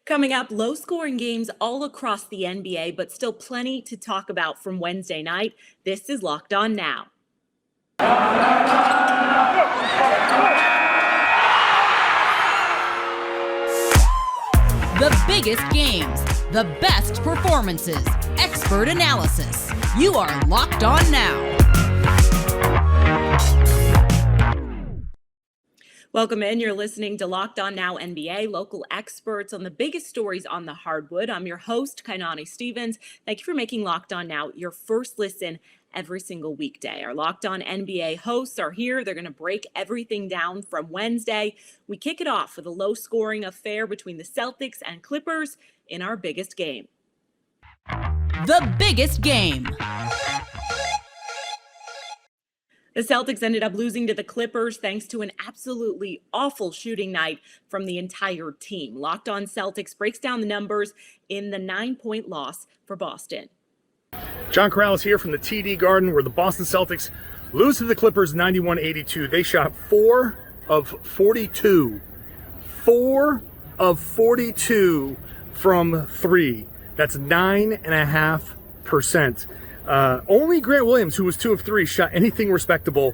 Coming up, low scoring games all across the NBA, but still plenty to talk about from Wednesday night. This is Locked On Now. The biggest games, the best performances, expert analysis. You are Locked On Now. Welcome in. You're listening to Locked On Now NBA, local experts on the biggest stories on the hardwood. I'm your host, Kainani Stevens. Thank you for making Locked On Now your first listen every single weekday. Our Locked On NBA hosts are here. They're going to break everything down from Wednesday. We kick it off with a low-scoring affair between the Celtics and Clippers in our biggest game. The biggest game. The Celtics ended up losing to the Clippers thanks to an absolutely awful shooting night from the entire team. Locked On Celtics breaks down the numbers in the 9-point loss for Boston. John Corrales here from the TD Garden, where the Boston Celtics lose to the Clippers 91-82. They shot 4 of 42. 4 of 42 from 3. That's 9.5%. Only Grant Williams, who was 2 of 3, shot anything respectable.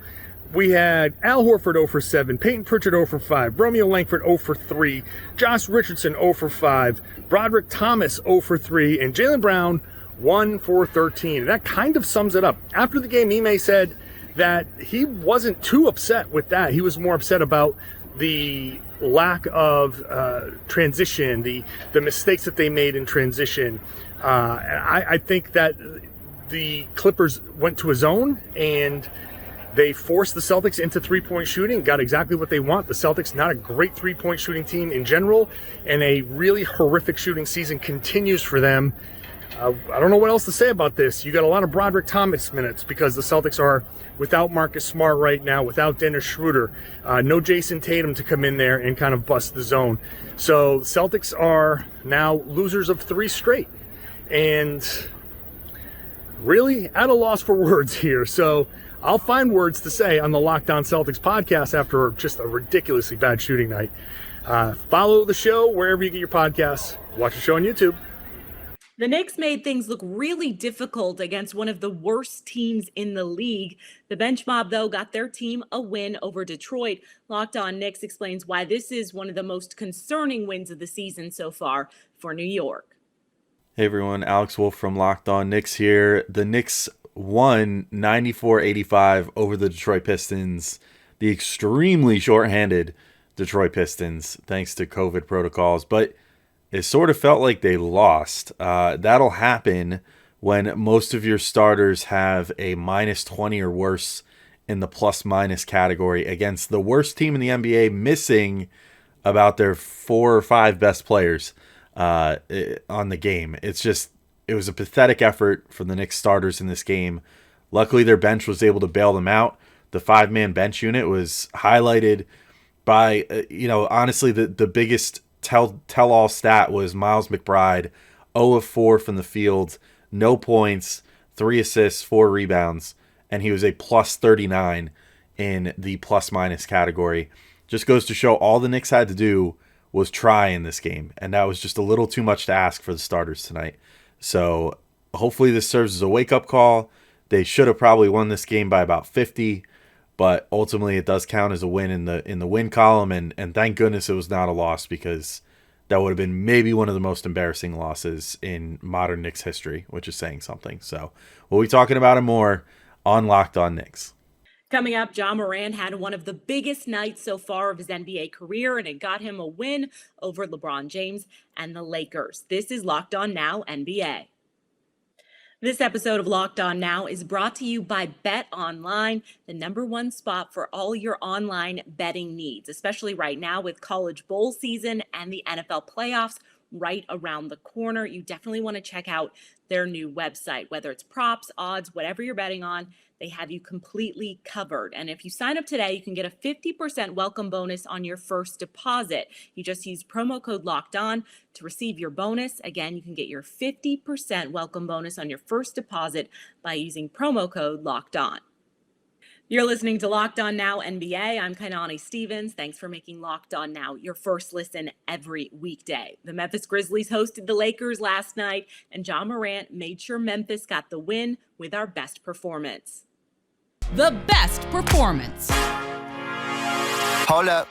We had Al Horford 0 for 7, Peyton Pritchard 0 for 5, Romeo Langford 0 for 3, Josh Richardson 0 for 5, Broderick Thomas 0 for 3, and Jaylen Brown 1 for 13. And that kind of sums it up. After the game, Ime said that he wasn't too upset with that. He was more upset about the lack of transition, the mistakes that they made in transition. I think that the Clippers went to a zone and they forced the Celtics into three-point shooting, got exactly what they want. The Celtics, not a great three-point shooting team in general, and a really horrific shooting season continues for them. I don't know what else to say about this. You got a lot of Broderick Thomas minutes because the Celtics are without Marcus Smart right now, without Dennis Schroeder, no Jason Tatum to come in there and kind of bust the zone. So Celtics are now losers of 3 straight. And really at a loss for words here. So I'll find words to say on the Locked On Celtics podcast after just a ridiculously bad shooting night. Follow the show wherever you get your podcasts. Watch the show on YouTube. The Knicks made things look really difficult against one of the worst teams in the league. The bench mob, though, got their team a win over Detroit. Locked On Knicks explains why this is one of the most concerning wins of the season so far for New York. Hey everyone, Alex Wolf from Locked On Knicks here. The Knicks won 94-85 over the Detroit Pistons, the extremely shorthanded Detroit Pistons, thanks to COVID protocols. But it sort of felt like they lost. That'll happen when most of your starters have a minus 20 or worse in the plus-minus category against the worst team in the NBA, missing about their 4 or 5 best players on the game. It was a pathetic effort from the Knicks starters in this game. Luckily, their bench was able to bail them out. The 5-man bench unit was highlighted by, honestly, the biggest tell-all stat was Miles McBride, 0 of 4 from the field, no points, 3 assists, 4 rebounds, and he was a plus 39 in the plus-minus category. Just goes to show all the Knicks had to do was try in this game, and that was just a little too much to ask for the starters tonight. So hopefully this serves as a wake-up call. They should have probably won this game by about 50, but ultimately it does count as a win in the win column, and thank goodness it was not a loss, because that would have been maybe one of the most embarrassing losses in modern Knicks history, which is saying something. So we'll be talking about it more on Locked On Knicks. Coming up, Ja Morant had one of the biggest nights so far of his NBA career, and it got him a win over LeBron James and the Lakers. This is Locked On Now NBA. This episode of Locked On Now is brought to you by Bet Online, the #1 spot for all your online betting needs, especially right now with college bowl season and the NFL playoffs right around the corner. You definitely want to check out their new website, whether it's props, odds, whatever you're betting on. They have you completely covered. And if you sign up today, you can get a 50% welcome bonus on your first deposit. You just use promo code Locked On to receive your bonus. Again, you can get your 50% welcome bonus on your first deposit by using promo code Locked On. You're listening to Locked On Now NBA. I'm Kainani Stevens. Thanks for making Locked On Now your first listen every weekday. The Memphis Grizzlies hosted the Lakers last night, and Ja Morant made sure Memphis got the win with our best performance. The best performance. Hold up.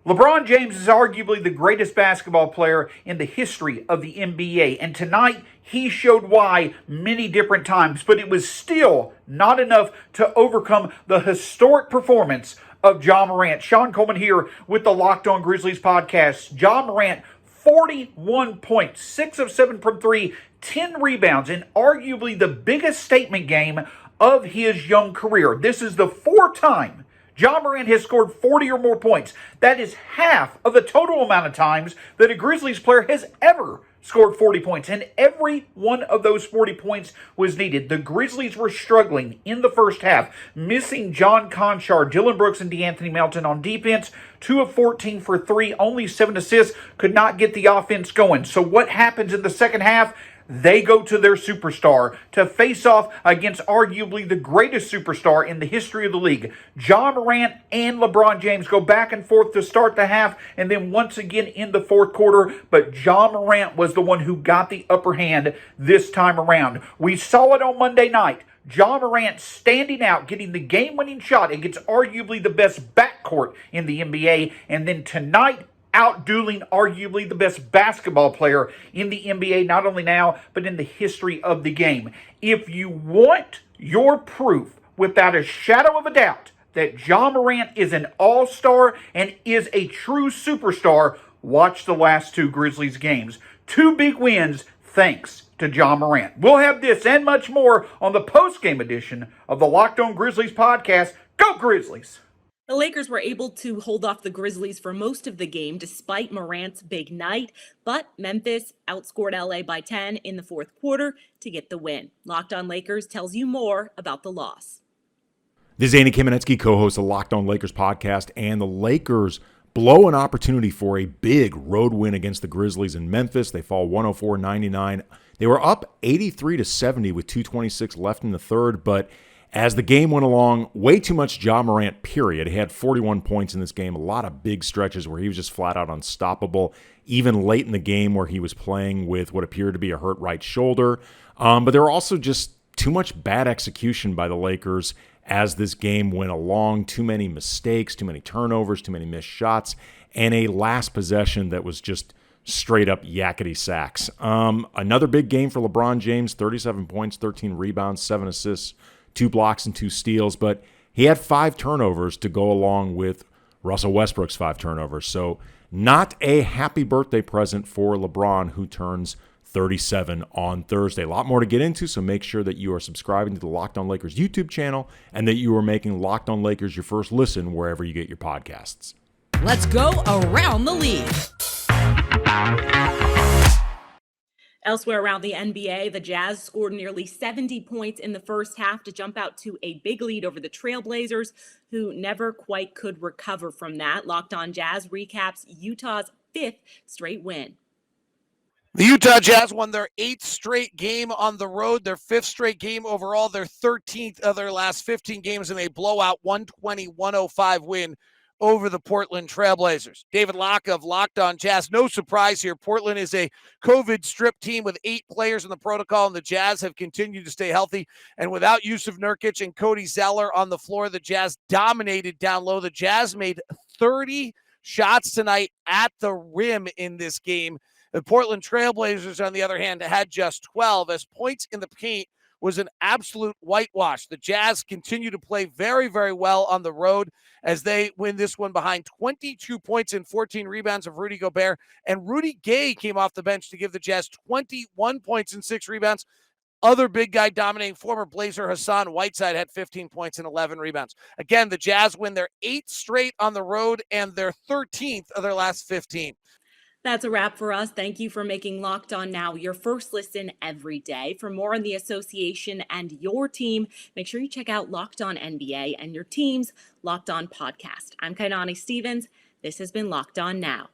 LeBron James is arguably the greatest basketball player in the history of the NBA, and tonight he showed why many different times, but it was still not enough to overcome the historic performance of Ja Morant. Sean Coleman here with the Locked On Grizzlies podcast. Ja Morant, 41 points, 6 of 7 from 3, 10 rebounds, and arguably the biggest statement game of his young career. This is the fourth time Ja Morant has scored 40 or more points. That is half of the total amount of times that a Grizzlies player has ever scored 40 points, and every one of those 40 points was needed. The Grizzlies were struggling in the first half, missing John Conchar, Dylan Brooks, and DeAnthony Melton on defense. 2 of 14 for 3, only 7 assists, could not get the offense going. So what happens in the second half? They go to their superstar to face off against arguably the greatest superstar in the history of the league. Ja Morant and LeBron James go back and forth to start the half and then once again in the fourth quarter. But Ja Morant was the one who got the upper hand this time around. We saw it on Monday night. Ja Morant standing out, getting the game-winning shot against arguably the best backcourt in the NBA. And then tonight, out-dueling arguably the best basketball player in the NBA, not only now, but in the history of the game. If you want your proof, without a shadow of a doubt, that Ja Morant is an all-star and is a true superstar, watch the last 2 Grizzlies games. 2 big wins thanks to Ja Morant. We'll have this and much more on the post-game edition of the Locked On Grizzlies podcast. Go Grizzlies! The Lakers were able to hold off the Grizzlies for most of the game despite Morant's big night, but Memphis outscored LA by 10 in the fourth quarter to get the win. Locked On Lakers tells you more about the loss. This is Andy Kamenetsky, co-host of Locked On Lakers podcast, and the Lakers blow an opportunity for a big road win against the Grizzlies in Memphis. They fall 104-99. They were up 83-70 with 2:26 left in the third, but as the game went along, way too much Ja Morant, period. He had 41 points in this game, a lot of big stretches where he was just flat out unstoppable, even late in the game where he was playing with what appeared to be a hurt right shoulder. But there were also just too much bad execution by the Lakers as this game went along. Too many mistakes, too many turnovers, too many missed shots, and a last possession that was just straight up yakety sacks. Another big game for LeBron James, 37 points, 13 rebounds, 7 assists, 2 blocks and 2 steals, but he had 5 turnovers to go along with Russell Westbrook's 5 turnovers. So not a happy birthday present for LeBron, who turns 37 on Thursday. A lot more to get into, so make sure that you are subscribing to the Locked On Lakers YouTube channel and that you are making Locked On Lakers your first listen wherever you get your podcasts. Let's go around the league. Elsewhere around the NBA, the Jazz scored nearly 70 points in the first half to jump out to a big lead over the Trailblazers, who never quite could recover from that. Locked On Jazz recaps Utah's 5th straight win. The Utah Jazz won their 8th straight game on the road, their 5th straight game overall, their 13th of their last 15 games in a blowout 120-105 win over the Portland Trailblazers. David Locke of Locked On Jazz. No surprise here. Portland is a COVID strip team with 8 players in the protocol, and the Jazz have continued to stay healthy. And without Yusuf Nurkic and Cody Zeller on the floor, the Jazz dominated down low. The Jazz made 30 shots tonight at the rim in this game. The Portland Trailblazers, on the other hand, had just 12, as points in the paint was an absolute whitewash. The Jazz continue to play very, very well on the road as they win this one behind 22 points and 14 rebounds of Rudy Gobert. And Rudy Gay came off the bench to give the Jazz 21 points and 6 rebounds. Other big guy dominating former Blazer Hassan Whiteside had 15 points and 11 rebounds. Again, the Jazz win their 8th straight on the road and their 13th of their last 15. That's a wrap for us. Thank you for making Locked On Now your first listen every day. For more on the association and your team, make sure you check out Locked On NBA and your team's Locked On podcast. I'm Kainani Stevens. This has been Locked On Now.